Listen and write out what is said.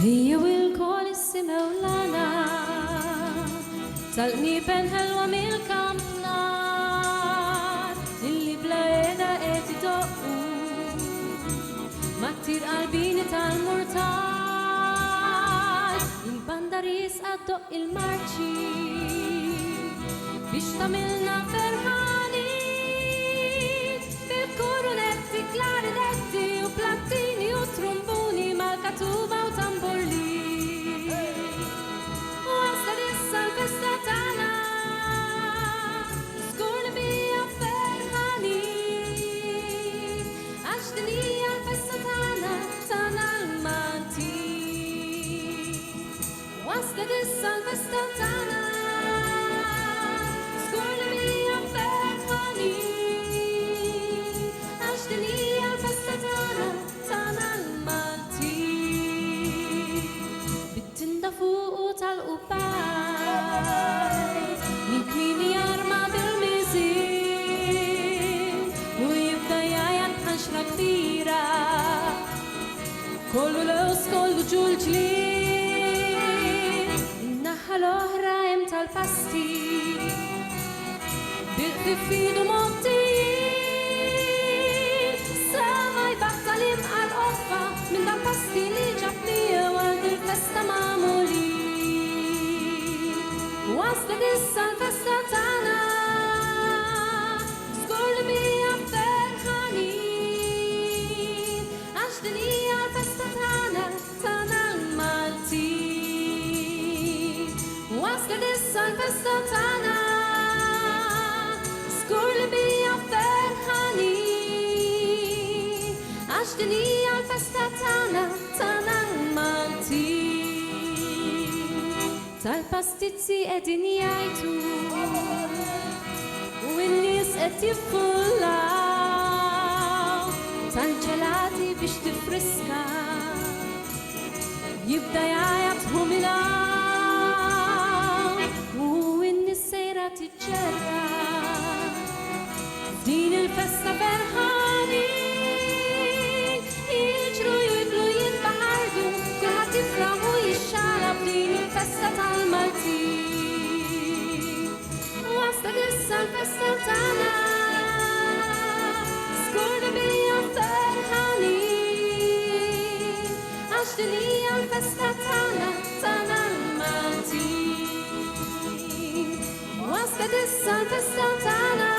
هي والكل السما ولانا تلقني بين حلوة من الكمنار اللي بلا يدا تدقوا ما كتير قلبي المرتال البندريس أدق المارشي بيشتملنا فرحانين بالكورونيتي كلارينيتي وبلاتيني وترومبوني مالكاتوبة وتامبورلي واصلة لسه الفستة تاعنا سكون بيا فرحانين عشتني الفستة تاعنا المانتي واصلة لسه الفستة تاعنا فوق القباي من كميني يرمى بالمزين ويبدأ يعين حشرة كبيرة كله لوس كله جولجلين إنها الأهرة امتى الفستي بيقف في دموطين سما يبطل يبقى القفة من ده الفستي اللي جابني وقت الفستة معمولي واصلة لسه الفستة تاعنا سكول بيا فرحانين عشتني الفستة تاعنا المالتي واصلة لسه الفستة تاعنا سكول بيا فرحانين عشتني الفستة تاعنا المالتي tal-pastizzi edin jajtu u n-nies qed jiffullaw tal-ġelati biex tifriska jibda jgħajathom il-għaw u n-nies sejra tiġġerra f'din il-festa ferħanin jiġru jidlu jinbaħardu kulħadd jifraħ u jixxala f'din il-festa tal-Malti waslet issa l-festa tagħna skurna bija ferħanin għax din hija l-festa tagħna l-Malti waslet issa l-festa tagħna